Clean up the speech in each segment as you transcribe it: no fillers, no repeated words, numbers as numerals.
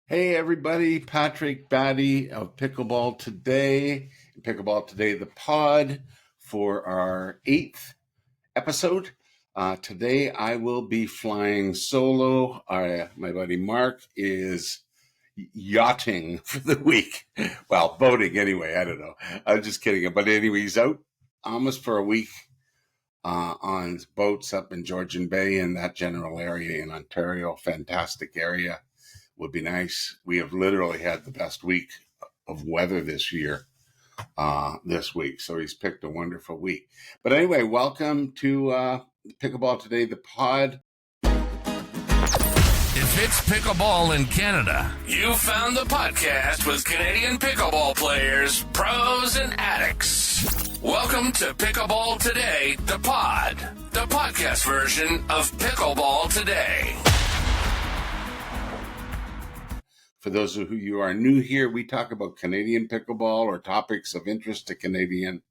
Hey everybody, Patrick Batty of Pickleball Today, the pod for our 8th episode. Today I will be flying solo. My buddy Mark is yachting for the week. Well, boating anyway, I don't know. I'm just kidding. But anyway, he's out almost for a week on boats up in Georgian Bay and that general area in Ontario. Fantastic area. Would be nice. We have literally had the best week of weather this year, this week. So he's picked a wonderful week. But anyway, welcome to Pickleball Today, the pod. If it's pickleball in Canada, you found the podcast with Canadian pickleball players, pros, and addicts. Welcome to Pickleball Today, the pod, the podcast version of Pickleball Today. For those of you are new here, we talk about Canadian pickleball or topics of interest to Canadian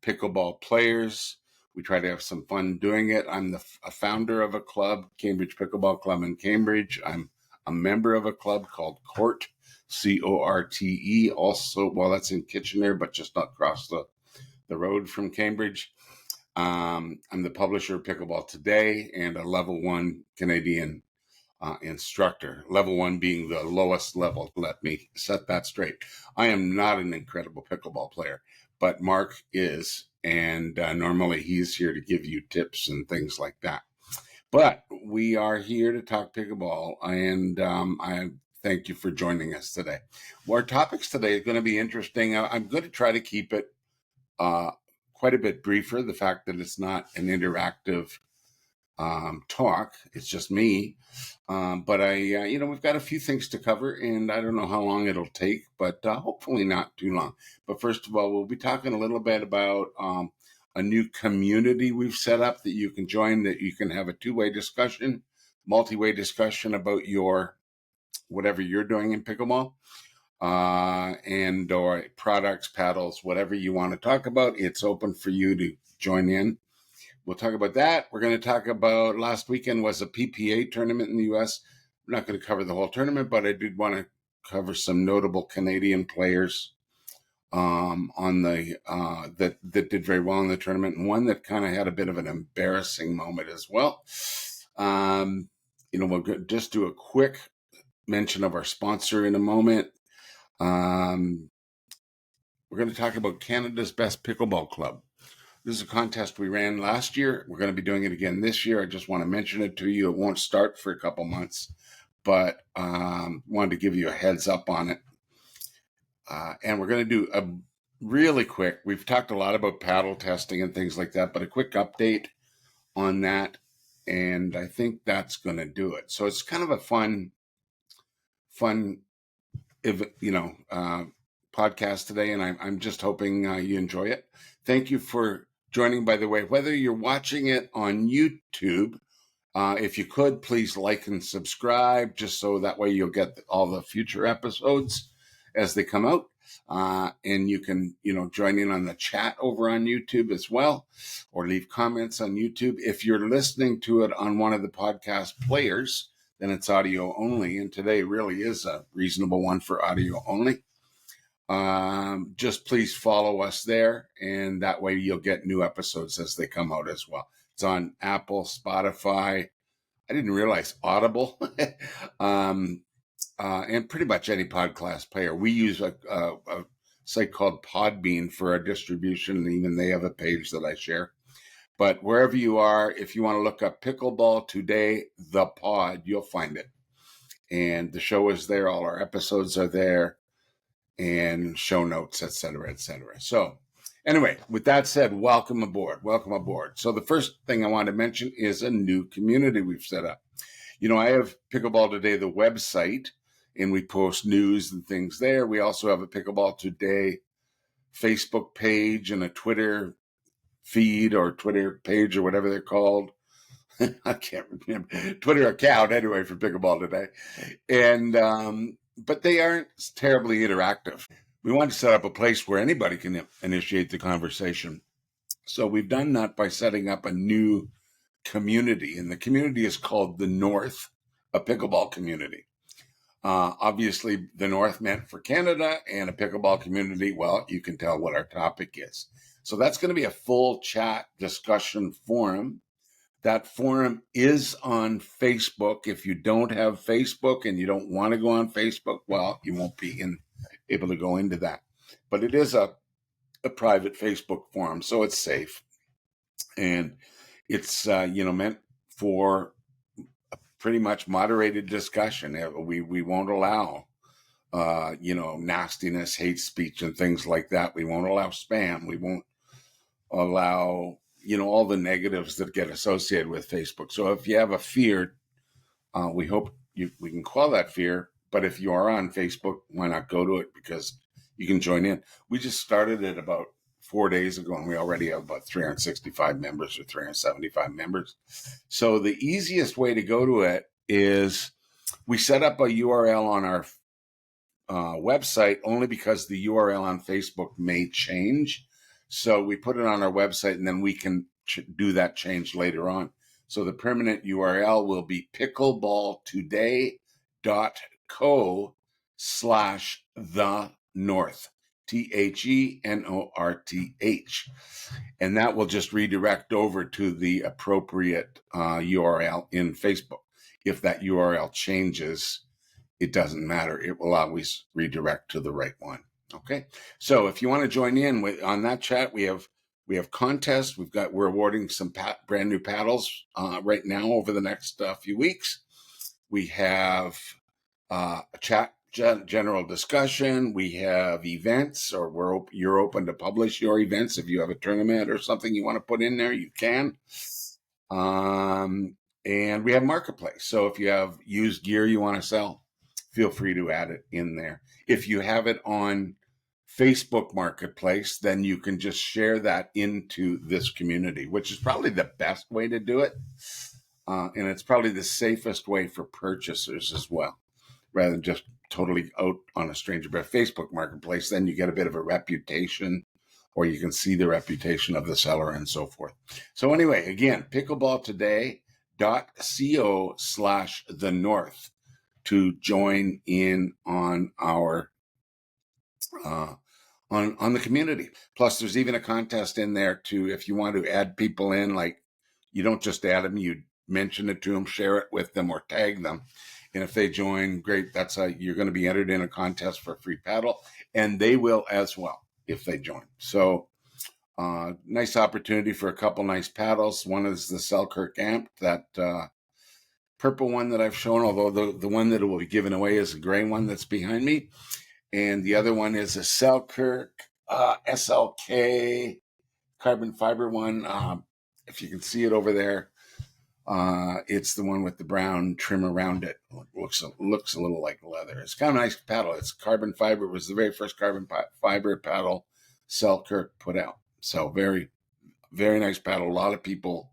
pickleball players. We try to have some fun doing it. I'm a founder of a club, Cambridge Pickleball Club in Cambridge. I'm a member of a club called Court, C-O-R-T-E. Also, well, that's in Kitchener, but just not across the road from Cambridge. I'm the publisher of Pickleball Today and a level 1 Canadian instructor, level 1 being the lowest level. Let me set that straight. I am not an incredible pickleball player, but Mark is, and normally he's here to give you tips and things like that. But we are here to talk pickleball, and I thank you for joining us today. Well, our topics today are going to be interesting. I'm going to try to keep it quite a bit briefer, the fact that it's not an interactive talk. It's just me. But we've got a few things to cover, and I don't know how long it'll take, but hopefully not too long. But first of all, we'll be talking a little bit about a new community we've set up that you can join, that you can have a two-way discussion, multi-way discussion about whatever you're doing in pickleball, and or products, paddles, whatever you want to talk about. It's open for you to join in. We'll talk about that. We're going to talk about last weekend was a PPA tournament in the U.S. I'm not going to cover the whole tournament, but I did want to cover some notable Canadian players that did very well in the tournament, and one that kind of had a bit of an embarrassing moment as well. We'll just do a quick mention of our sponsor in a moment. We're going to talk about Canada's Best Pickleball Club. This is a contest we ran last year. We're going to be doing it again this year. I just want to mention it to you. It won't start for a couple months, but wanted to give you a heads up on it. And we're going to do a really quick, we've talked a lot about paddle testing and things like that, but a quick update on that. And I think that's going to do it. So it's kind of a fun, podcast today. And I'm just hoping you enjoy it. Thank you for joining, by the way, whether you're watching it on YouTube, if you could, please like and subscribe, just so that way you'll get all the future episodes as they come out. And you can, join in on the chat over on YouTube as well, or leave comments on YouTube. If you're listening to it on one of the podcast players, then it's audio only. And today really is a reasonable one for audio only. Just please follow us there, and that way you'll get new episodes as they come out as well. It's on Apple, Spotify. I didn't realize Audible, and pretty much any podcast player. We use a site called Podbean for our distribution, and even they have a page that I share. But wherever you are, if you want to look up Pickleball Today, the pod, you'll find it. And the show is there. All our episodes are there. And show notes, et cetera, et cetera. So anyway, with that said, welcome aboard. So the first thing I want to mention is a new community we've set up. I have Pickleball Today, the website, and we post news and things there. We also have a Pickleball Today Facebook page and a Twitter feed or Twitter page or whatever they're called. I can't remember. Twitter account, anyway, for Pickleball Today. And, but they aren't terribly interactive. We want to set up a place where anybody can initiate the conversation. So we've done that by setting up a new community, and the community is called the North, a pickleball community. Obviously, the North meant for Canada and a pickleball community. Well, you can tell what our topic is. So that's going to be a full chat discussion forum. That forum is on Facebook. If you don't have Facebook and you don't want to go on Facebook, well, you won't be able to go into that. But it is a private Facebook forum, so it's safe. And it's, meant for pretty much moderated discussion. We won't allow, nastiness, hate speech, and things like that. We won't allow spam. We won't allow, all the negatives that get associated with Facebook. So if you have a fear, we hope we can quell that fear. But if you are on Facebook, why not go to it? Because you can join in. We just started it about 4 days ago, and we already have about 365 members or 375 members. So the easiest way to go to it is we set up a URL on our website only because the URL on Facebook may change. So we put it on our website, and then we can do that change later on. So the permanent URL will be pickleballtoday.co/thenorth. TheNorth. And that will just redirect over to the appropriate URL in Facebook. If that URL changes, it doesn't matter. It will always redirect to the right one. Okay. So if you want to join in on that chat, we have contests. We're awarding some brand new paddles right now over the next few weeks. We have a chat, general discussion. We have events, or you're open to publish your events. If you have a tournament or something you want to put in there, you can. And we have marketplace. So if you have used gear you want to sell, feel free to add it in there. If you have it on Facebook Marketplace, then you can just share that into this community, which is probably the best way to do it. And it's probably the safest way for purchasers as well, rather than just totally out on a stranger. But Facebook Marketplace, then you get a bit of a reputation, or you can see the reputation of the seller and so forth. So anyway, again, pickleballtoday.co/thenorth to join in on our on the community. Plus, there's even a contest in there to, if you want to add people in, like you don't just add them, you mention it to them, share it with them, or tag them. And if they join, great. That's how you're going to be entered in a contest for a free paddle, and they will as well if they join. So nice opportunity for a couple nice paddles. One is the Selkirk Amp, that purple one that I've shown, although the one that will be given away is a gray one that's behind me. And the other one is a Selkirk SLK carbon fiber one. If you can see it over there, it's the one with the brown trim around it. Looks a little like leather. It's kind of a nice paddle. It's carbon fiber. It was the very first carbon fiber paddle Selkirk put out. So very, very nice paddle. A lot of people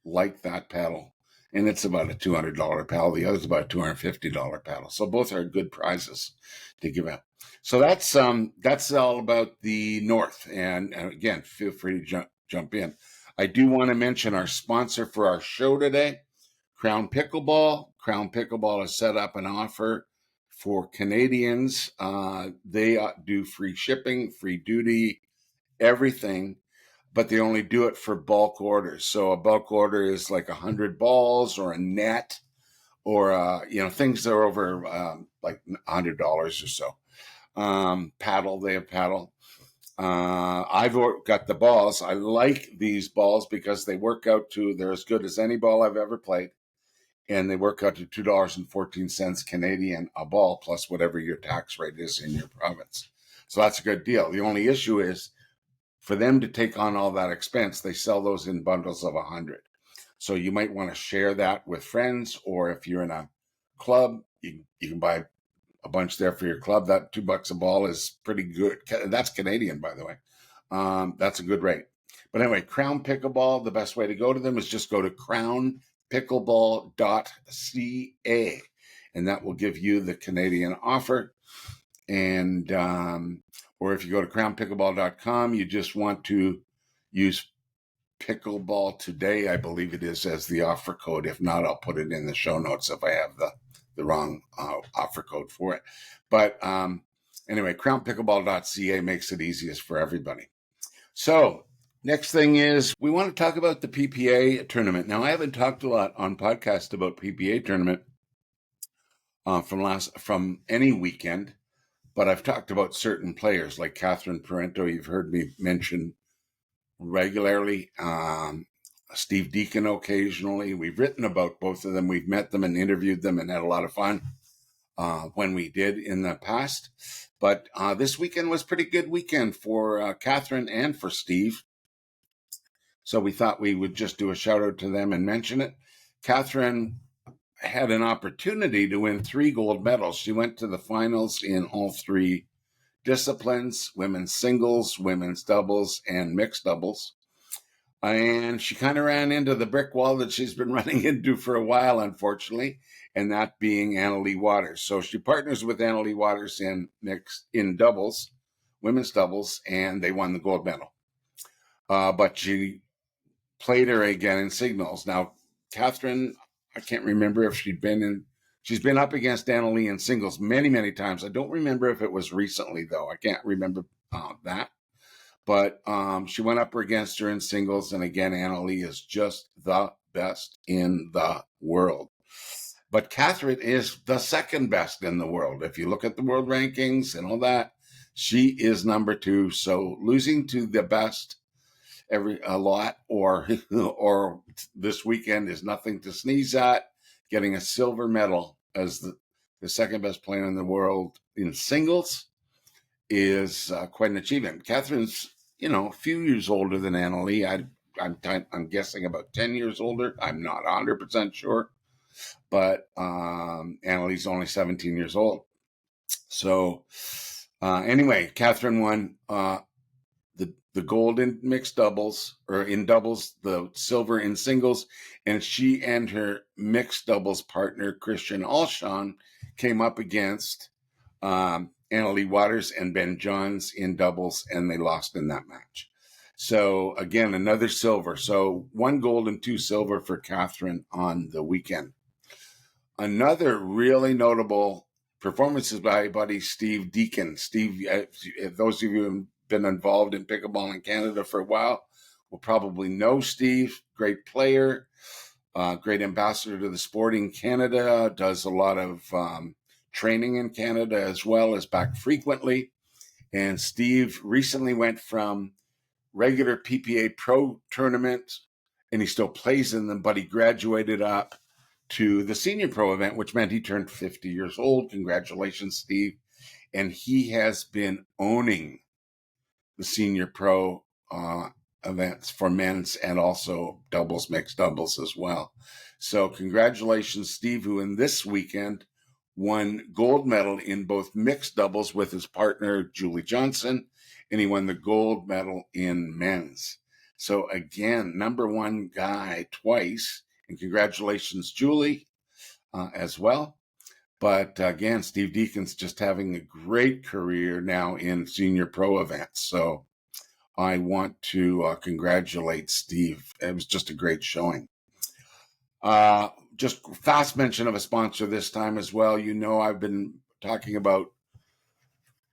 like that paddle. And it's about a $200 paddle. The other's about a $250 paddle. So both are good prizes to give out. So that's all about the North. And again, feel free to jump in. I do want to mention our sponsor for our show today, Crown Pickleball. Crown Pickleball has set up an offer for Canadians. They do free shipping, free duty, everything, but they only do it for bulk orders. So a bulk order is like 100 balls or a net, or things that are over like $100 or so. Paddle, they have paddle. I've got the balls. I like these balls because they work out to, they're as good as any ball I've ever played. And they work out to $2.14 Canadian a ball, plus whatever your tax rate is in your province. So that's a good deal. The only issue is for them to take on all that expense, they sell those in bundles of 100. So you might want to share that with friends, or if you're in a club, you can buy a bunch there for your club. That $2 a ball is pretty good. That's Canadian, by the way. That's a good rate. But anyway, Crown Pickleball, the best way to go to them is just go to crownpickleball.ca, and that will give you the Canadian offer. And or if you go to crownpickleball.com, you just want to use Pickleball Today, I believe it is, as the offer code. If not, I'll put it in the show notes if I have the wrong offer code for it. But anyway, crownpickleball.ca makes it easiest for everybody. So next thing is we want to talk about the PPA tournament. Now, I haven't talked a lot on podcast about PPA tournament from any weekend, but I've talked about certain players like Catherine Parento. You've heard me mention regularly. Steve Deacon occasionally. We've written about both of them. We've met them and interviewed them and had a lot of fun when we did in the past. But this weekend was a pretty good weekend for Catherine and for Steve. So we thought we would just do a shout out to them and mention it. Catherine had an opportunity to win 3 gold medals. She went to the finals in all 3 disciplines: women's singles, women's doubles, and mixed doubles. And she kind of ran into the brick wall that she's been running into for a while, unfortunately, and that being Annalie Waters. So she partners with Annalie Waters in doubles, women's doubles, and they won the gold medal. But she played her again in singles. Now, Catherine, I can't remember if she's been up against Annalie in singles many, many times. I don't remember if it was recently, though. I can't remember that. But she went up against her in singles. And again, Annalie is just the best in the world. But Catherine is the second best in the world. If you look at the world rankings and all that, she is number 2. So losing to the best a lot or this weekend is nothing to sneeze at. Getting a silver medal as the second best player in the world in singles is quite an achievement. Catherine's, a few years older than Annalie. I'm guessing about 10 years older. I'm not 100% sure, but Annalie's only 17 years old. So anyway, Catherine won the gold in mixed doubles, or in doubles, the silver in singles, and she and her mixed doubles partner, Christian Alshon, came up against Annalie Waters and Ben Johns in doubles, and they lost in that match. So again, another silver. So 1 gold and 2 silver for Catherine on the weekend. Another really notable performance is by buddy Steve Deacon. Steve, those of you who have been involved in pickleball in Canada for a while will probably know Steve. Great player, great ambassador to the sport in Canada, does a lot of training in Canada as well as back frequently. And Steve recently went from regular PPA Pro tournament, and he still plays in them, but he graduated up to the Senior Pro event, which meant he turned 50 years old. Congratulations, Steve. And he has been owning the Senior Pro events for men's and also doubles, mixed doubles as well. So congratulations, Steve, who in this weekend won gold medal in both mixed doubles with his partner, Julie Johnson, and he won the gold medal in men's. So again, number 1 guy twice, and congratulations, Julie, as well. But again, Steve Deacon's just having a great career now in Senior Pro events. So I want to congratulate Steve. It was just a great showing. Just fast mention of a sponsor this time as well. I've been talking about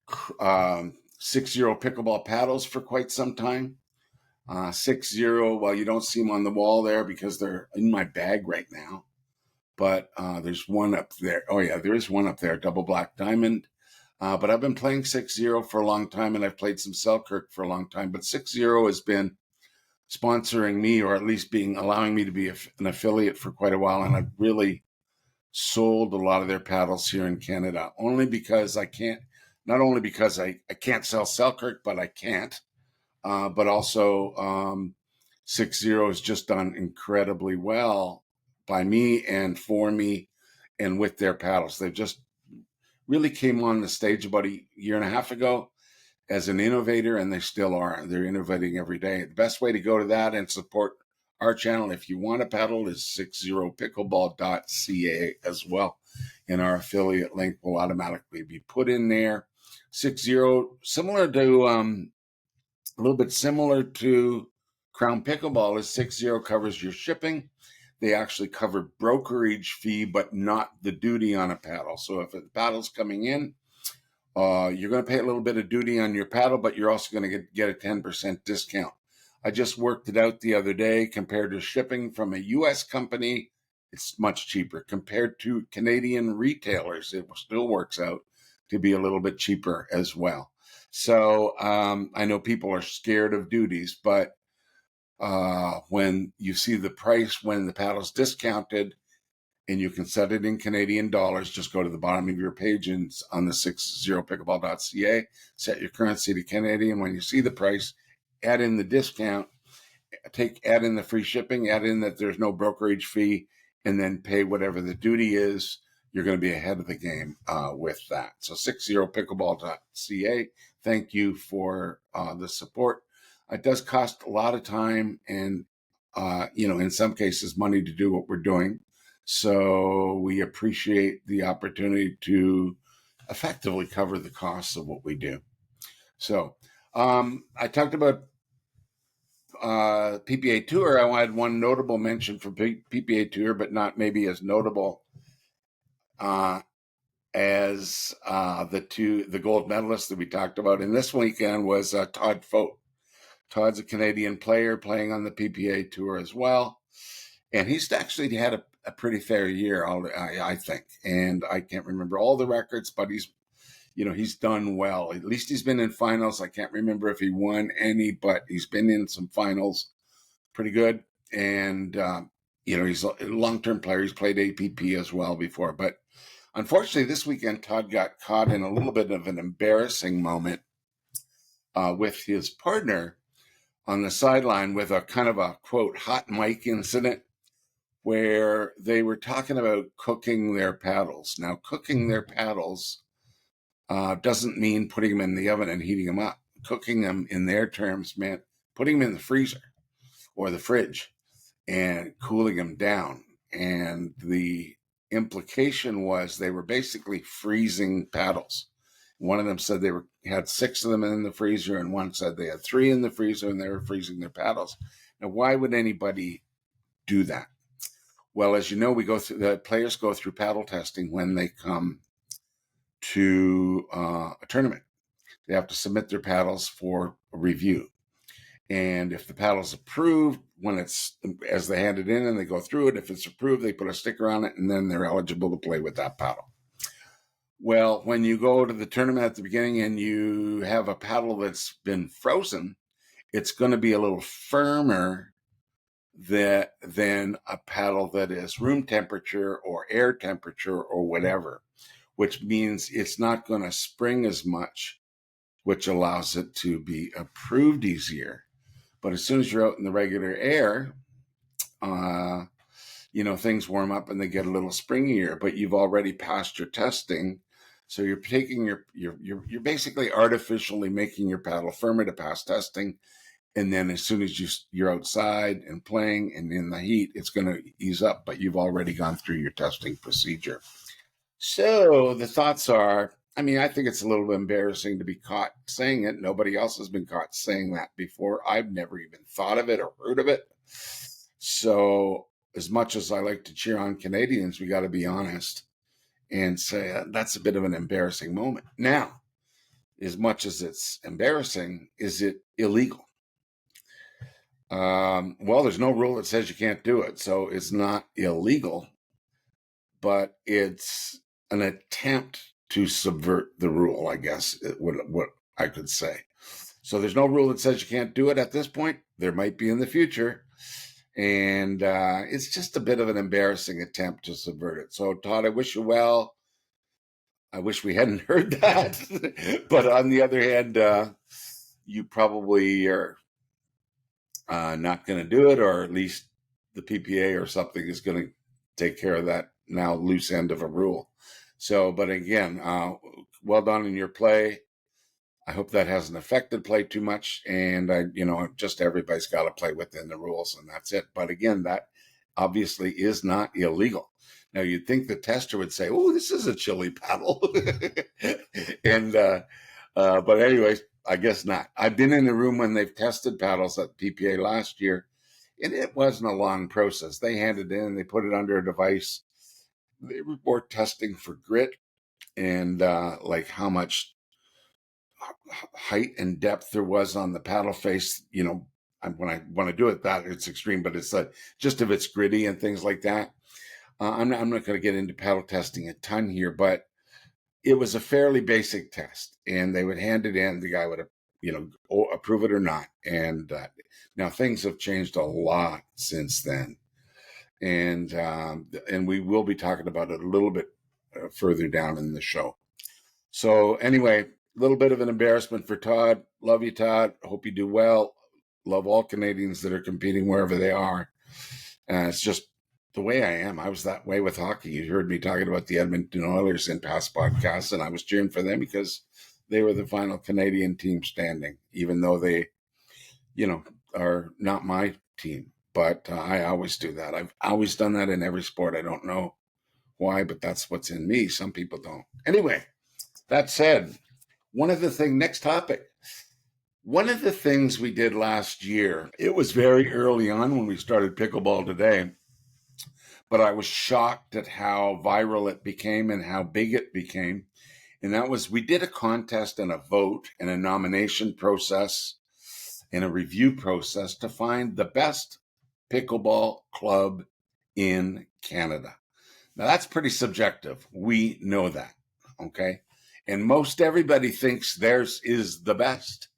6-0 pickleball paddles for quite some time. 6-0, well, you don't see them on the wall there because they're in my bag right now. But there's one up there. Oh, yeah, there is one up there, double black diamond. But I've been playing 6-0 for a long time, and I've played some Selkirk for a long time. But 6-0 has been sponsoring me, or at least allowing me to be an affiliate for quite a while. And I've really sold a lot of their paddles here in Canada, only because I can't, not only because I can't sell Selkirk, but I can't. But also 6-0 has just done incredibly well by me and for me and with their paddles. They've just really came on the stage about a year and a half ago as an innovator, and they still are. They're innovating every day. The best way to go to that and support our channel, if you want a paddle, is 60pickleball.ca as well. And our affiliate link will automatically be put in there. 6-0, similar to, a little bit similar to Crown Pickleball, is 6-0 covers your shipping. they actually cover brokerage fee, but not the duty on a paddle. So if the paddle's coming in, you're going to pay a little bit of duty on your paddle, but you're also going to get a 10% discount. I just worked it out the other day. Compared to shipping from a U.S. company, it's much cheaper. Compared to Canadian retailers, it still works out to be a little bit cheaper as well. So I know people are scared of duties, but when you see the price when the paddle's discounted, and you can set it in Canadian dollars, just go to the bottom of your page and on the 60pickleball.ca, set your currency to Canadian. When you see the price, add in the discount, add in the free shipping, add in that there's no brokerage fee, and then pay whatever the duty is. You're going to be ahead of the game with that. So 60pickleball.ca. Thank you for the support. It does cost a lot of time and, in some cases, money to do what we're doing. So we appreciate the opportunity to effectively cover the costs of what we do. So I talked about PPA Tour. I had one notable mention for PPA Tour, but not maybe as notable as the gold medalists that we talked about. And this weekend was Todd Fote. Todd's a Canadian player playing on the PPA Tour as well. And he's actually had a pretty fair year, I think. And I can't remember all the records, but he's done well. At least he's been in finals. I can't remember if he won any, but he's been in some finals. Pretty good. And, he's a long-term player. He's played APP as well before. But unfortunately, this weekend, Todd got caught in a little bit of an embarrassing moment with his partner on the sideline with a kind of a, quote, hot mic incident where they were talking about cooking their paddles. Now, cooking their paddles doesn't mean putting them in the oven and heating them up. Cooking them in their terms meant putting them in the freezer or the fridge and cooling them down. And the implication was they were basically freezing paddles. One of them said they had 6 of them in the freezer, and one said they had 3 in the freezer and they were freezing their paddles. Now, why would anybody do that? Well, as you know, the players go through paddle testing when they come to a tournament. They have to submit their paddles for a review. And if the paddle's approved, as they hand it in and they go through it, if it's approved, they put a sticker on it, and then they're eligible to play with that paddle. Well, when you go to the tournament at the beginning and you have a paddle that's been frozen, it's going to be a little firmer than a paddle that is room temperature or air temperature or whatever, which means it's not going to spring as much, which allows it to be approved easier. But as soon as you're out in the regular air, things warm up and they get a little springier, but you've already passed your testing. So you're taking you're basically artificially making your paddle firmer to pass testing. And then as soon as you're outside and playing and in the heat, it's going to ease up, but you've already gone through your testing procedure. So the thoughts are, I think it's a little embarrassing to be caught saying it. Nobody else has been caught saying that before. I've never even thought of it or heard of it. So as much as I like to cheer on Canadians, we got to be honest and say that's a bit of an embarrassing moment. Now, as much as it's embarrassing, is it illegal? Well, there's no rule that says you can't do it, so it's not illegal, but it's an attempt to subvert the rule, I guess, what I could say. So there's no rule that says you can't do it at this point. There might be in the future. And it's just a bit of an embarrassing attempt to subvert it. So, Todd, I wish you well. I wish we hadn't heard that. But on the other hand, you probably are not going to do it, or at least the PPA or something is going to take care of that now loose end of a rule. So, but again, well done in your play. I hope that hasn't affected play too much. And just everybody's got to play within the rules, and that's it. But again, that obviously is not illegal. Now, you'd think the tester would say, "Oh, this is a chili paddle," but anyways, I guess not. I've been in the room when they've tested paddles at PPA last year, And it wasn't a long process. They handed it in, they put it under a device. They were more testing for grit and like how much height and depth there was on the paddle face. When I want to do it, that it's extreme, but it's just if it's gritty and things like that. I'm not going to get into paddle testing a ton here, but it was a fairly basic test, and they would hand it in. The guy would, approve it or not. And now things have changed a lot since then, and we will be talking about it a little bit further down in the show. So anyway, a little bit of an embarrassment for Todd. Love you, Todd. Hope you do well. Love all Canadians that are competing wherever they are. It's just the way I am. I was that way with hockey. You heard me talking about the Edmonton Oilers in past podcasts, and I was cheering for them because they were the final Canadian team standing, even though they, are not my team. But I always do that. I've always done that in every sport. I don't know why, but that's what's in me. Some people don't. Anyway, that said, next topic. One of the things we did last year, it was very early on when we started Pickleball Today, but I was shocked at how viral it became and how big it became. And that was, we did a contest and a vote and a nomination process and a review process to find the best pickleball club in Canada. Now, that's pretty subjective. We know that, okay? And most everybody thinks theirs is the best,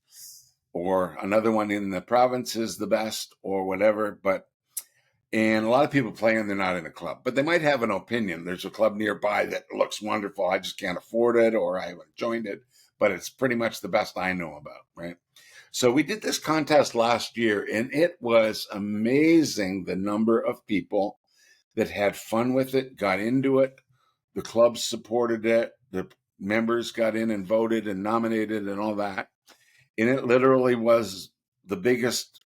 or another one in the province is the best, or whatever. And a lot of people play and they're not in a club, but they might have an opinion. There's a club nearby that looks wonderful. I just can't afford it, or I haven't joined it, but it's pretty much the best I know about, right? So we did this contest last year, and it was amazing the number of people that had fun with it, got into it. The clubs supported it. The members got in and voted and nominated and all that. And it literally was the biggest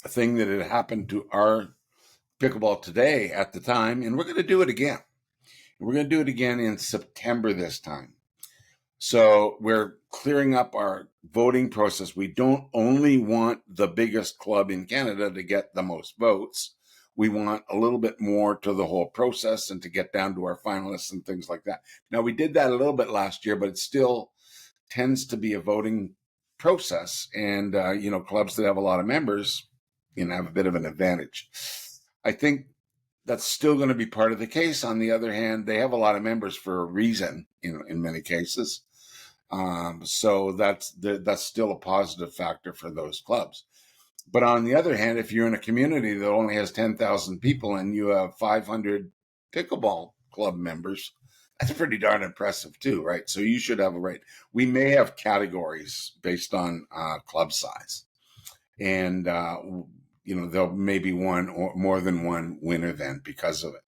thing that had happened to our Pickleball Today at the time. And we're going to do it again. We're going to do it again in September this time. So we're clearing up our voting process. We don't only want the biggest club in Canada to get the most votes. We want a little bit more to the whole process and to get down to our finalists and things like that. Now, we did that a little bit last year, but it still tends to be a voting process. And, clubs that have a lot of members, have a bit of an advantage. I think that's still going to be part of the case. On the other hand, they have a lot of members for a reason, in many cases. So that's still a positive factor for those clubs. But on the other hand, if you're in a community that only has 10,000 people and you have 500 pickleball club members, that's pretty darn impressive too, right? So you should have a rate. We may have categories based on club size. And, there'll maybe one or more than one winner then because of it.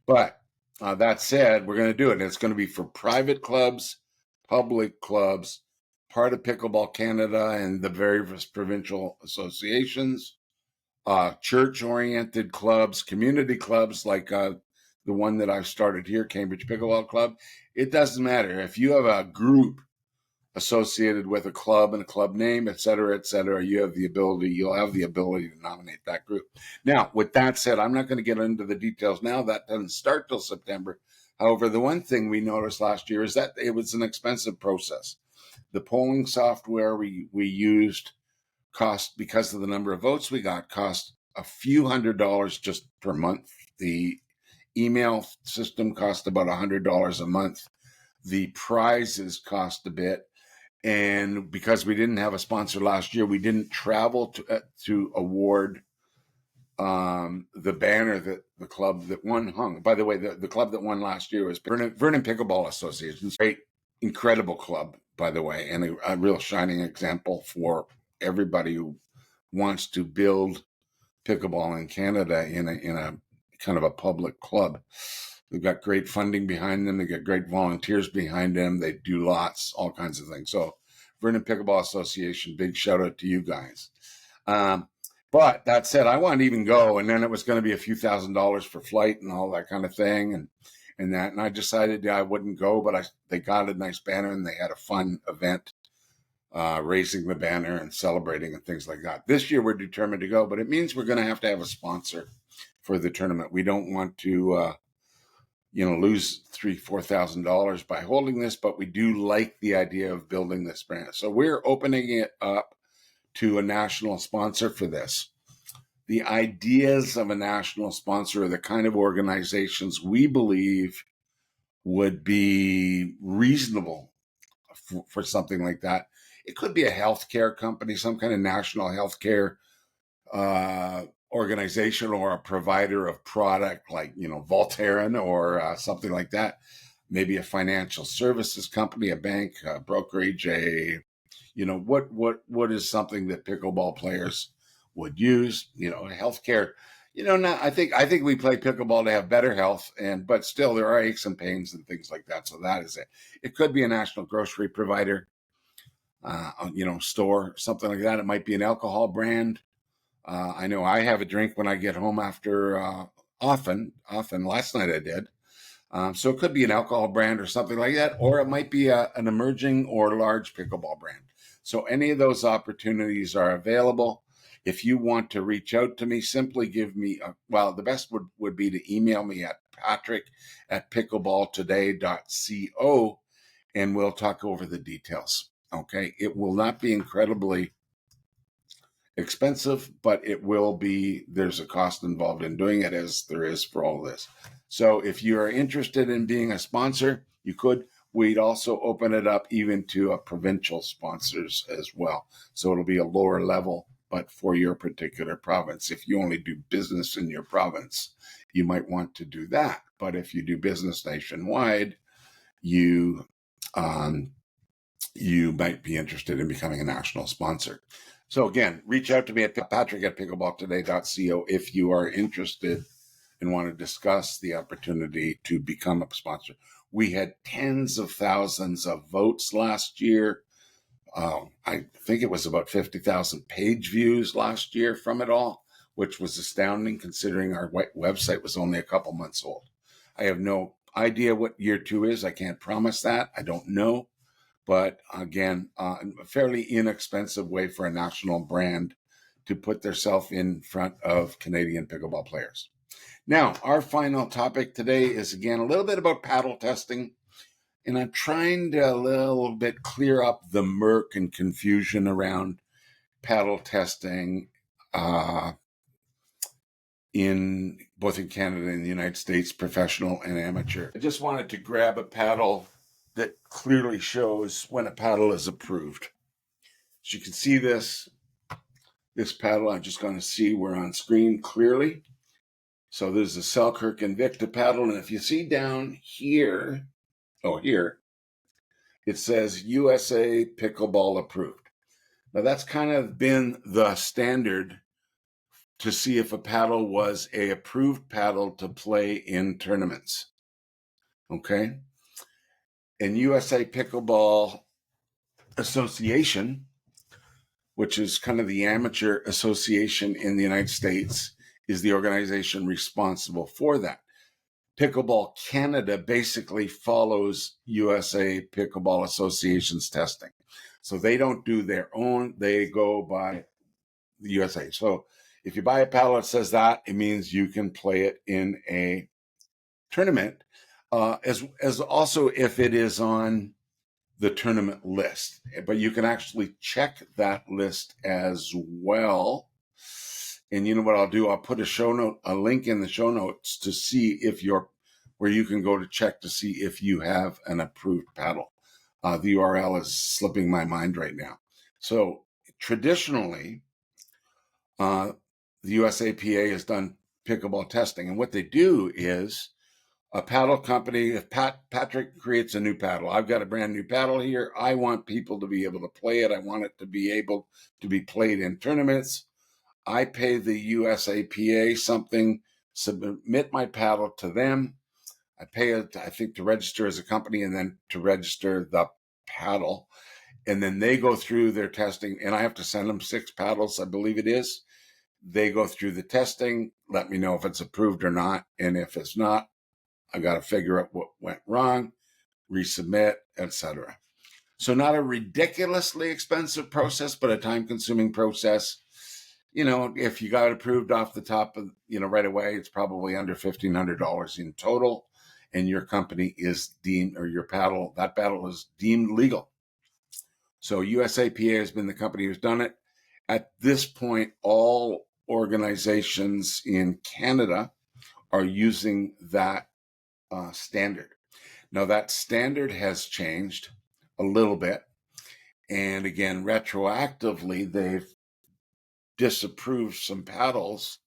But that said, we're going to do it. And it's going to be for private clubs, public clubs, part of Pickleball Canada and the various provincial associations, church-oriented clubs, community clubs like the one that I've started here, Cambridge Pickleball Club. It doesn't matter. If you have a group associated with a club and a club name, et cetera, you'll have the ability to nominate that group. Now, with that said, I'm not going to get into the details now. That doesn't start till September. However, the one thing we noticed last year is that it was an expensive process. The polling software we used cost, because of the number of votes we got, cost a few $100s just per month. The email system cost about $100 a month. The prizes cost a bit. And because we didn't have a sponsor last year, we didn't travel to award the banner that the club that won hung. By the way, the club that won last year was Vernon Pickleball Association. Great, incredible club, by the way, and a real shining example for everybody who wants to build pickleball in Canada in a kind of a public club. They've got great funding behind them. They got great volunteers behind them. They do all kinds of things. So Vernon Pickleball Association, big shout out to you guys. But that said, I wanted to even go, and then it was going to be a few $1,000s for flight and all that kind of thing. And I decided I wouldn't go, but they got a nice banner and they had a fun event raising the banner and celebrating and things like that. This year we're determined to go, but it means we're going to have a sponsor for the tournament. We don't want to, lose $3,000-4,000 by holding this, but we do like the idea of building this brand. So we're opening it up to a national sponsor for this. The ideas of a national sponsor are the kind of organizations we believe would be reasonable for something like that. It could be a healthcare company, some kind of national healthcare organization, or a provider of product like, Voltaren or something like that. Maybe a financial services company, a bank, a brokerage, what is something that pickleball players would use, healthcare. I think we play pickleball to have better health, but still there are aches and pains and things like that. So that is it. It could be a national grocery provider, store, something like that. It might be an alcohol brand. I know I have a drink when I get home after, often. Last night I did. So it could be an alcohol brand or something like that, or it might be an emerging or large pickleball brand. So any of those opportunities are available. If you want to reach out to me, simply give me, the best would be to email me at patrick@pickleballtoday.co, and we'll talk over the details. Okay. It will not be incredibly expensive, but there's a cost involved in doing it, as there is for all this. So if you are interested in being a sponsor, you could. We'd also open it up even to provincial sponsors as well. So it'll be a lower level, but for your particular province. If you only do business in your province, you might want to do that. But if you do business nationwide, you might be interested in becoming a national sponsor. So again, reach out to me at patrick@pickleballtoday.co if you are interested and want to discuss the opportunity to become a sponsor. We had tens of thousands of votes last year. I think it was about 50,000 page views last year from it all, which was astounding considering our website was only a couple months old. I have no idea what year 2 is. I can't promise that. I don't know. But again, a fairly inexpensive way for a national brand to put themselves in front of Canadian pickleball players. Now, our final topic today is, again, a little bit about paddle testing. And I'm trying to a little bit clear up the murk and confusion around paddle testing in both in Canada and the United States, professional and amateur. I just wanted to grab a paddle that clearly shows when a paddle is approved. So you can see this paddle. I'm just going to see we're on screen clearly. So there's a Selkirk Invicta paddle. And if you see down here, it says USA Pickleball approved. Now that's kind of been the standard to see if a paddle was a approved paddle to play in tournaments. Okay. And USA Pickleball Association, which is kind of the amateur association in the United States, is the organization responsible for that. Pickleball Canada basically follows USA Pickleball Association's testing. So they don't do their own, they go by the USA. So if you buy a paddle that says that, it means you can play it in a tournament, as also if it is on the tournament list. But you can actually check that list as well. And you know what I'll do? I'll put a link in the show notes to see where you can go to check to see if you have an approved paddle. The URL is slipping my mind right now. So traditionally, the USAPA has done pickleball testing. And what they do is a paddle company, if Patrick creates a new paddle, I've got a brand new paddle here. I want people to be able to play it. I want it to be able to be played in tournaments. I pay the USAPA something, submit my paddle to them. I pay it, I think, to register as a company and then to register the paddle. And then they go through their testing, and I have to send them 6 paddles, I believe it is. They go through the testing, let me know if it's approved or not. And if it's not, I got to figure out what went wrong, resubmit, etc. So not a ridiculously expensive process, but a time-consuming process. If you got it approved off the top of, right away, it's probably under $1,500 in total, and your company is deemed, or that paddle is deemed legal. So USAPA has been the company who's done it. At this point, all organizations in Canada are using that standard. Now, that standard has changed a little bit. And again, retroactively, they've disapproved some paddles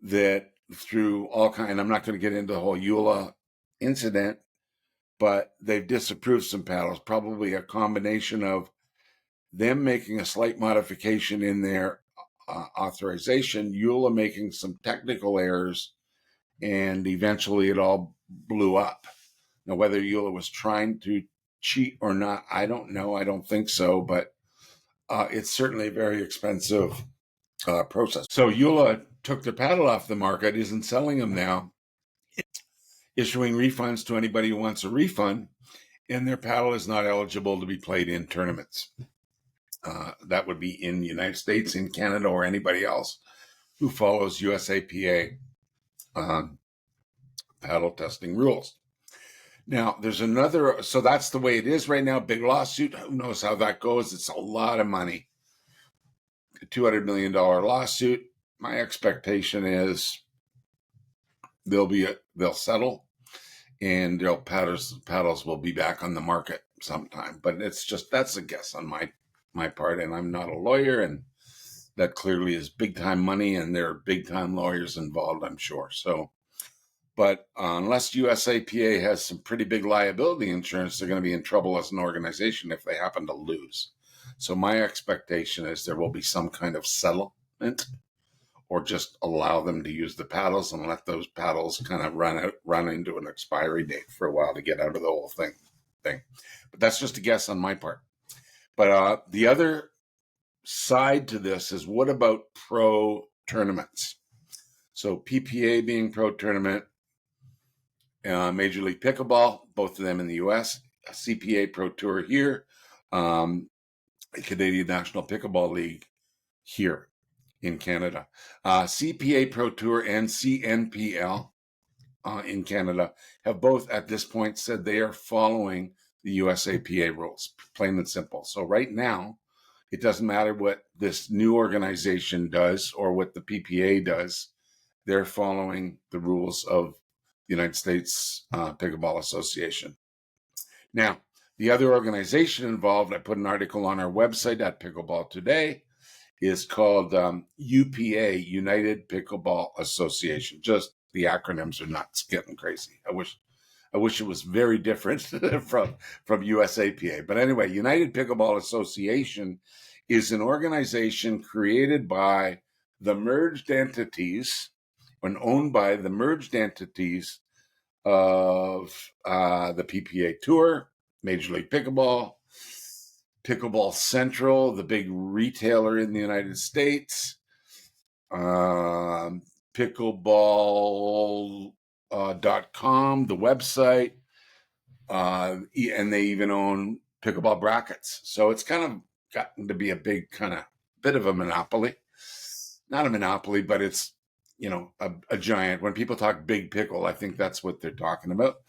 that through all kind. I'm not going to get into the whole EULA incident, but they've disapproved some paddles, probably a combination of them making a slight modification in their authorization, EULA making some technical errors, and eventually it all blew up. Now, whether EULA was trying to cheat or not, I don't know. I don't think so, but it's certainly a very expensive process. So EULA took the paddle off the market, isn't selling them now, issuing refunds to anybody who wants a refund, and their paddle is not eligible to be played in tournaments. That would be in the United States, in Canada, or anybody else who follows USAPA paddle testing rules. Now, there's another, so that's the way it is right now. Big lawsuit. Who knows how that goes? It's a lot of money. A $200 million lawsuit. My expectation is they'll settle, and their paddles will be back on the market sometime. But that's a guess on my part, and I'm not a lawyer, and that clearly is big time money, and there are big time lawyers involved, I'm sure. So, but unless USAPA has some pretty big liability insurance, they're going to be in trouble as an organization if they happen to lose. So my expectation is there will be some kind of settlement, or just allow them to use the paddles and let those paddles kind of run into an expiry date for a while to get out of the whole thing. But that's just a guess on my part. But the other side to this is, what about pro tournaments? So PPA being pro tournament, Major League Pickleball, both of them in the U.S., CPA Pro Tour here, Canadian National Pickleball League here in Canada. CPA Pro Tour and CNPL in Canada have both at this point said they are following the USAPA rules, plain and simple. So right now, it doesn't matter what this new organization does or what the PPA does. They're following the rules of the United States Pickleball Association. Now, the other organization involved, I put an article on our website at Pickleball Today, is called UPA, United Pickleball Association. Just the acronyms are nuts, getting crazy. I wish it was very different from USAPA. But anyway, United Pickleball Association is an organization created by the merged entities and owned by the merged entities of the PPA Tour, Major League Pickleball, Pickleball Central, the big retailer in the United States, pickleball.com, the website, and they even own pickleball brackets. So it's kind of gotten to be a big bit of a monopoly. Not a monopoly, but it's, a giant. When people talk big pickle, I think that's what they're talking about.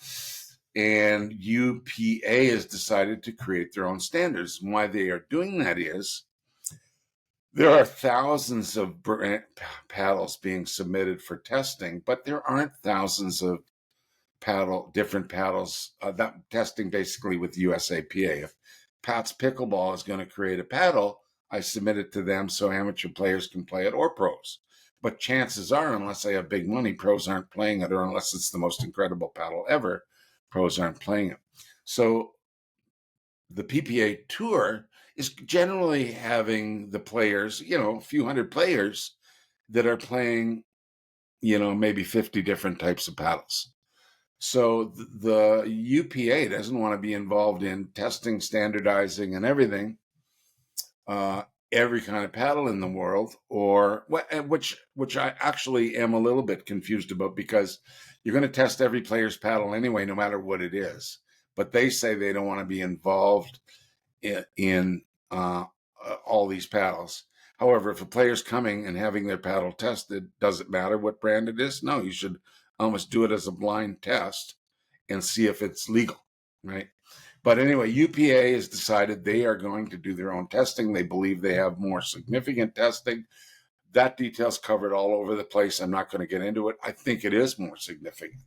And UPA has decided to create their own standards. And why they are doing that is there are thousands of paddles being submitted for testing, but there aren't thousands of different paddles that testing basically with USAPA. If Pat's Pickleball is going to create a paddle, I submit it to them so amateur players can play it, or pros. But chances are, unless they have big money, pros aren't playing it, or unless it's the most incredible paddle ever, pros aren't playing it. So the PPA Tour is generally having the players, a few hundred players that are playing, maybe 50 different types of paddles. So the UPA doesn't want to be involved in testing, standardizing, and everything, every kind of paddle in the world, or which I actually am a little bit confused about, because you're going to test every player's paddle anyway, no matter what it is. But they say they don't want to be involved in all these paddles. However, if a player's coming and having their paddle tested, does it matter what brand it is? No, you should almost do it as a blind test and see if it's legal, right? But anyway, UPA has decided they are going to do their own testing. They believe they have more significant testing. That detail's covered all over the place. I'm not going to get into it. I think it is more significant.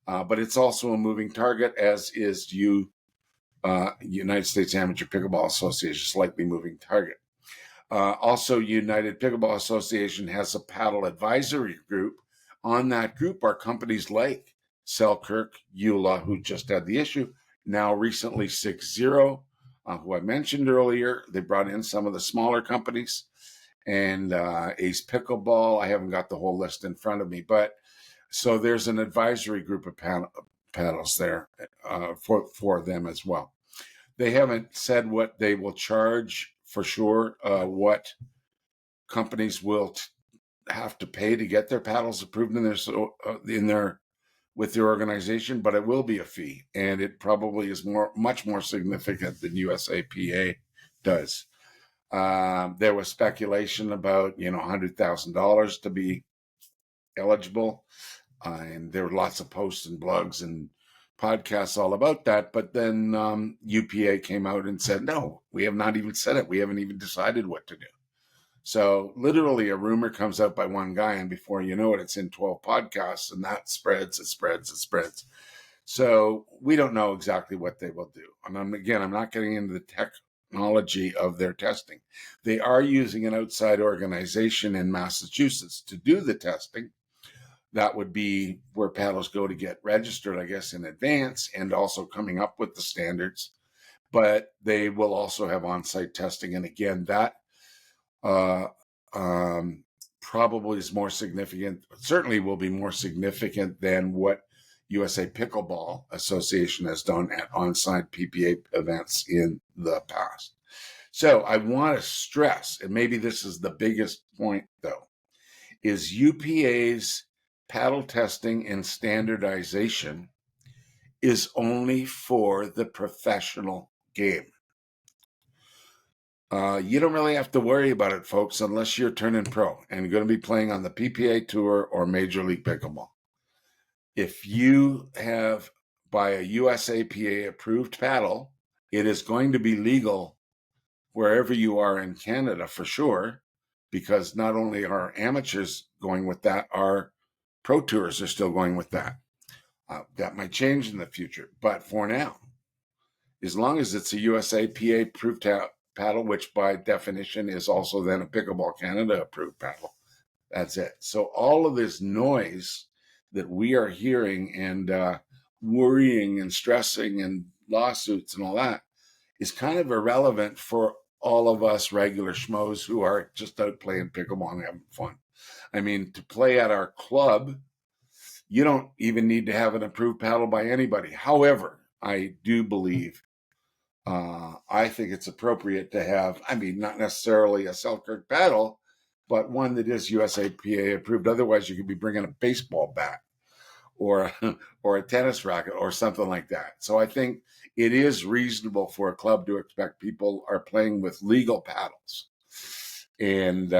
But it's also a moving target, as is United States Amateur Pickleball Association, slightly moving target. Also, United Pickleball Association has a paddle advisory group. On that group are companies like Selkirk, EULA, who just had the issue, now recently 6-0, who I mentioned earlier. They brought in some of the smaller companies, and Ace Pickleball. I haven't got the whole list in front of me, but so there's an advisory group of paddles there for them as well. They haven't said what they will charge for sure, what companies will have to pay to get their paddles approved in their with their organization, but it will be a fee, and it probably is much more significant than USAPA does. There was speculation about $100,000 to be eligible, and there were lots of posts and blogs and podcasts all about that. But then UPA came out and said, no, we have not even said it. We haven't even decided what to do. So literally a rumor comes out by one guy, and before you know it, it's in 12 podcasts, and that spreads. So we don't know exactly what they will do. And I'm not getting into the technology of their testing. They are using an outside organization in Massachusetts to do the testing. That would be where paddles go to get registered, I guess, in advance, and also coming up with the standards. But they will also have on-site testing. And again, that probably is more significant, certainly will be more significant than what USA Pickleball Association has done at on-site PPA events in the past. So I want to stress, and maybe this is the biggest point though, is UPA's paddle testing and standardization is only for the professional game. You don't really have to worry about it, folks, unless you're turning pro and you're going to be playing on the PPA Tour or Major League Pickleball. If you have, by a USAPA approved paddle, it is going to be legal wherever you are in Canada for sure, because not only are amateurs going with that, our pro tours are still going with that. That might change in the future, but for now, as long as it's a USAPA approved paddle, which by definition is also then a Pickleball Canada approved paddle, that's it. So all of this noise that we are hearing and worrying and stressing and lawsuits and all that is kind of irrelevant for all of us regular schmoes who are just out playing pickleball and having fun. I mean, to play at our club, you don't even need to have an approved paddle by anybody. However, I do believe, I think it's appropriate to have, not necessarily a Selkirk paddle, but one that is USAPA approved. Otherwise, you could be bringing a baseball bat or a tennis racket or something like that. So I think it is reasonable for a club to expect people are playing with legal paddles. And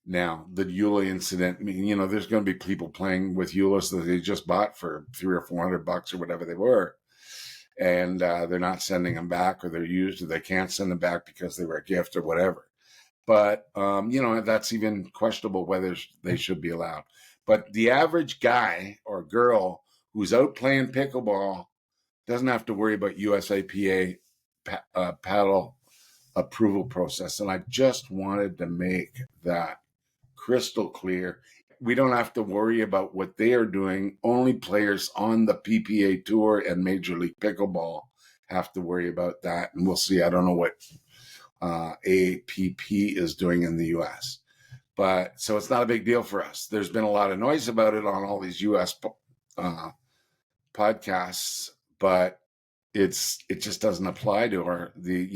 now the EULA incident, there's going to be people playing with EULAs that they just bought for $300 or $400 or whatever they were. And they're not sending them back, or they're used, or they can't send them back because they were a gift or whatever. But, that's even questionable whether they should be allowed. But the average guy or girl who's out playing pickleball doesn't have to worry about USAPA paddle approval process. And I just wanted to make that crystal clear. We don't have to worry about what they are doing. Only players on the PPA Tour and Major League Pickleball have to worry about that. And we'll see. I don't know what APP is doing in the U.S. But so it's not a big deal for us. There's been a lot of noise about it on all these U.S. Podcasts, but it just doesn't apply to the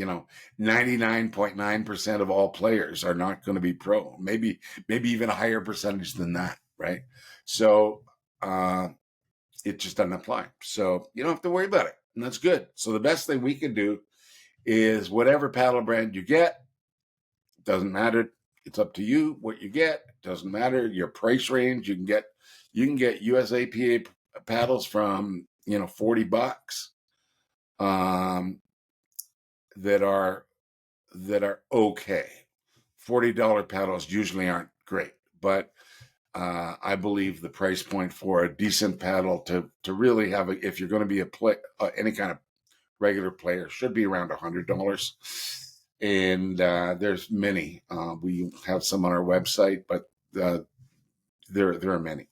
99.9% of all players are not going to be pro. Maybe even a higher percentage than that, right? So it just doesn't apply. So you don't have to worry about it, and that's good. So the best thing we can do is whatever paddle brand you get, doesn't matter. It's up to you what you get. Doesn't matter your price range. You can get USAPA paddles from $40 that are okay. $40 paddles usually aren't great, but I believe the price point for a decent paddle to really have if you're going to be any kind of regular player should be around $100. And there's many. We have some on our website, but there are many.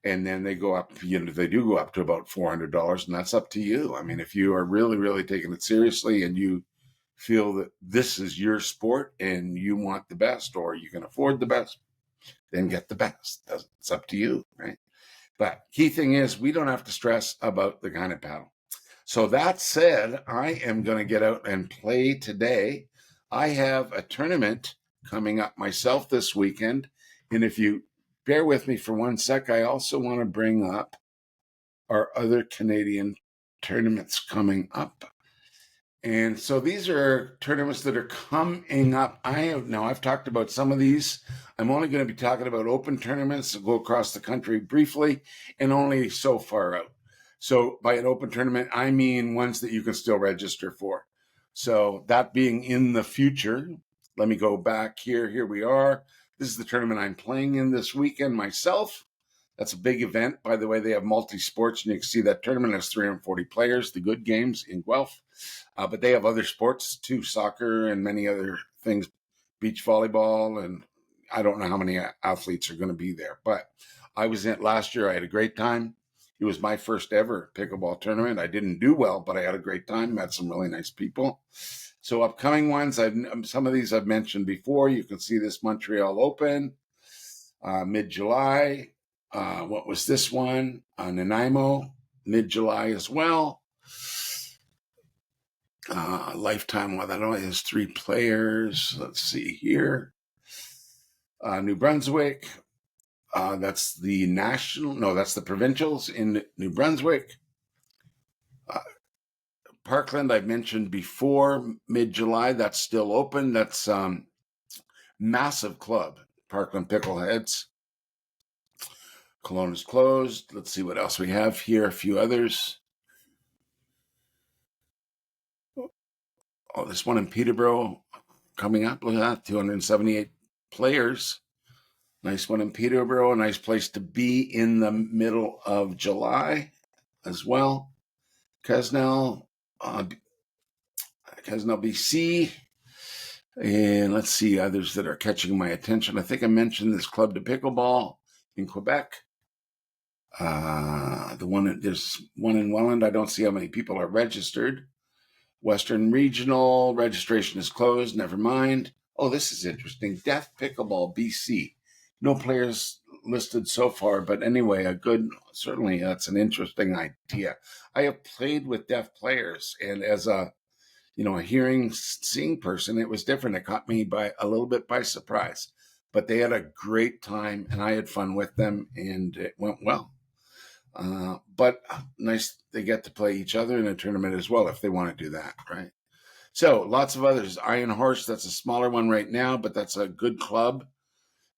And then they go up, they do go up to about $400, and that's up to you. I mean, if you are really, really taking it seriously and you feel that this is your sport and you want the best or you can afford the best, then get the best. It's up to you, right? But key thing is we don't have to stress about the kind of paddle. So that said, I am going to get out and play today. I have a tournament coming up myself this weekend. And if you bear with me for one sec, I also want to bring up our other Canadian tournaments coming up. And so these are tournaments that are coming up. I've talked about some of these. I'm only going to be talking about open tournaments that go across the country briefly and only so far out. So by an open tournament, I mean ones that you can still register for. So that being in the future, let me go back here. Here we are. This is the tournament I'm playing in this weekend myself. That's a big event. By the way, they have multi-sports, and you can see that tournament has 340 players, the good games in Guelph. But they have other sports too, soccer and many other things, beach volleyball, and I don't know how many athletes are going to be there. But I was in it last year. I had a great time. It was my first ever pickleball tournament. I didn't do well, but I had a great time. Met some really nice people. So upcoming ones, some of these I've mentioned before. You can see this Montreal Open, mid-July. What was this one? Nanaimo, mid-July as well. Lifetime, that only has 3 players. Let's see here. New Brunswick. That's the provincials in New Brunswick. Parkland, I've mentioned before, mid-July. That's still open. That's massive club, Parkland Pickleheads. Kelowna is closed. Let's see what else we have here. A few others. Oh, this one in Peterborough coming up. Look at that, 278 players. Nice one in Peterborough. A nice place to be in the middle of July as well. Quesnel, BC. And let's see others that are catching my attention. I think I mentioned this Club de Pickleball in Quebec. There's one in Welland. I don't see how many people are registered. Western Regional registration is closed. Never mind. Oh, this is interesting. Deaf Pickleball BC. No players listed so far, but anyway, certainly that's an interesting idea. I have played with deaf players, and as a hearing, seeing person, it was different. It caught me a little bit by surprise, but they had a great time and I had fun with them and it went well. But nice, they get to play each other in a tournament as well if they want to do that, right? So lots of others. Iron Horse, that's a smaller one right now, but that's a good club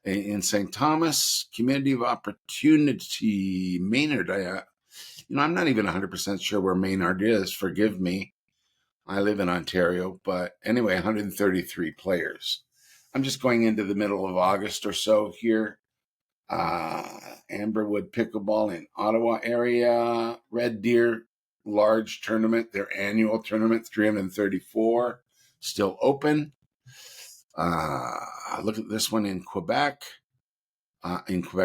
in St. Thomas. Community of Opportunity, Maynard. I'm not even 100% sure where Maynard is. Forgive me. I live in Ontario, but anyway, 133 players. I'm just going into the middle of August or so here. Amberwood Pickleball in Ottawa area. Red Deer large tournament, their annual tournament, 334, still open. Look at this one in Quebec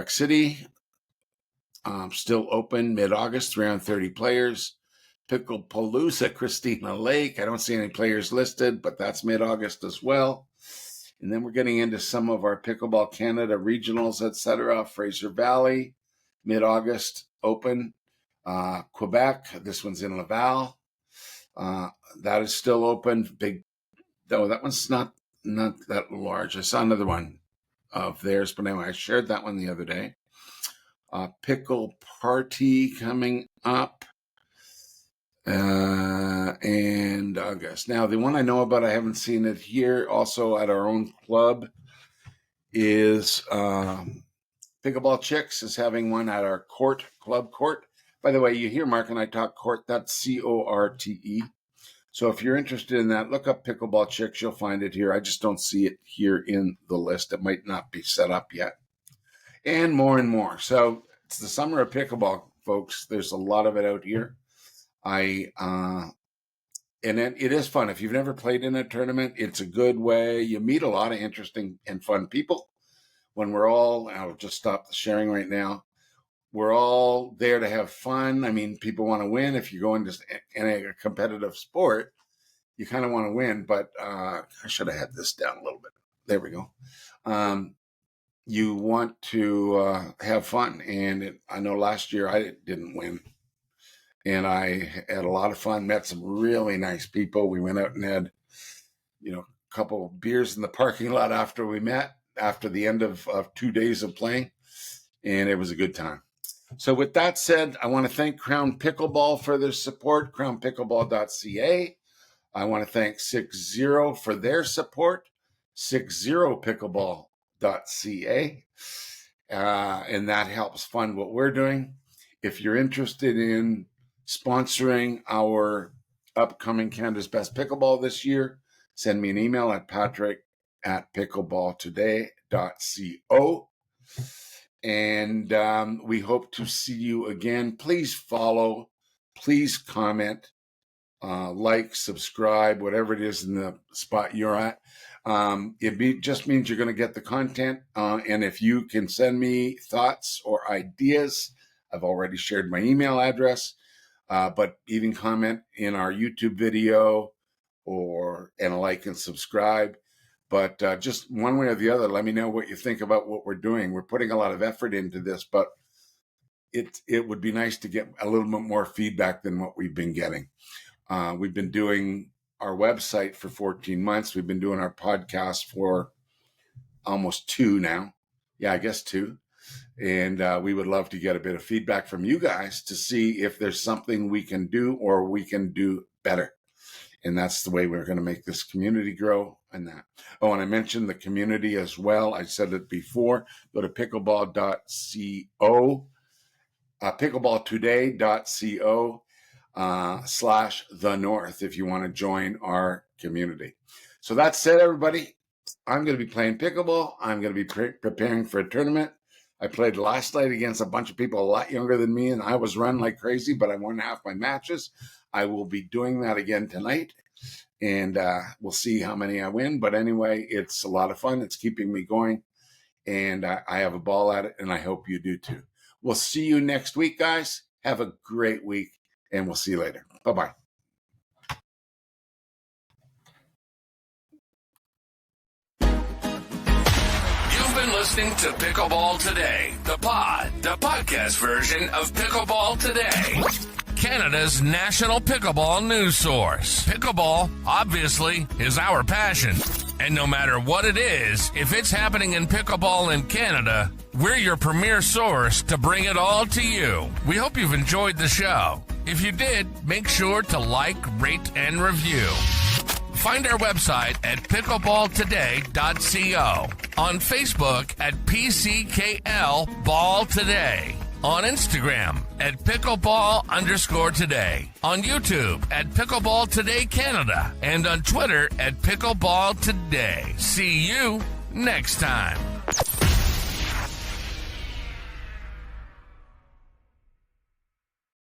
City. Still open, mid-August, 330 players. Picklepalooza, Christina Lake. I don't see any players listed, but that's mid-August as well. And then we're getting into some of our Pickleball Canada regionals, etc. Fraser Valley, mid-August, open. Quebec, this one's in Laval. That is still open. Big, though that one's not that large. I saw another one of theirs, but anyway, I shared that one the other day. Pickle Party coming up. and August. Now, the one I know about, I haven't seen it here, also at our own club, is Pickleball Chicks is having one at our club court. By the way, you hear Mark and I talk court, that's C-O-R-T-E. So if you're interested in that, look up Pickleball Chicks. You'll find it here. I just don't see it here in the list. It might not be set up yet. And more. So it's the summer of pickleball, folks. There's a lot of it out here. And it is fun. If you've never played in a tournament, it's a good way. You meet a lot of interesting and fun people. When we're all, I'll just stop the sharing right now. We're all there to have fun. I mean, people want to win. If you're going to in a competitive sport, you kind of want to win. But I should have had this down a little bit. There we go. You want to have fun. And I know last year I didn't win. And I had a lot of fun, met some really nice people. We went out and had, a couple of beers in the parking lot after we met, after the end of 2 days of playing. And it was a good time. So with that said, I want to thank Crown Pickleball for their support, crownpickleball.ca. I want to thank 60 for their support, 60pickleball.ca. And that helps fund what we're doing. If you're interested in sponsoring our upcoming Canada's Best Pickleball this year, send me an email at patrick@pickleballtoday.co. And we hope to see you again. Please follow, please comment, like, subscribe, whatever it is in the spot you're at. It just means you're going to get the content. And if you can send me thoughts or ideas, I've already shared my email address, but even comment in our YouTube video and like and subscribe. But just one way or the other, let me know what you think about what we're doing. We're putting a lot of effort into this, but it would be nice to get a little bit more feedback than what we've been getting. We've been doing our website for 14 months. We've been doing our podcast for almost 2 now. Yeah, I guess 2. And we would love to get a bit of feedback from you guys to see if there's something we can do or we can do better. And that's the way we're going to make this community grow and that. Oh, and I mentioned the community as well. I said it before. Go to pickleball.co, pickleballtoday.co /the North if you want to join our community. So that said, everybody, I'm going to be playing pickleball. I'm going to be preparing for a tournament. I played last night against a bunch of people a lot younger than me, and I was run like crazy, but I won half my matches. I will be doing that again tonight, and we'll see how many I win. But anyway, it's a lot of fun. It's keeping me going, and I have a ball at it, and I hope you do too. We'll see you next week, guys. Have a great week, and we'll see you later. Bye-bye. Listening to Pickleball Today, the podcast version of Pickleball Today, Canada's national pickleball news source. Pickleball, obviously, is our passion. And no matter what it is, if it's happening in pickleball in Canada, we're your premier source to bring it all to you. We hope you've enjoyed the show. If you did, make sure to like, rate, and review. Find our website at pickleballtoday.co. On Facebook at PCKL Ball Today. On Instagram at pickleball_today. On YouTube at Pickleball Today Canada. And on Twitter at Pickleball Today. See you next time.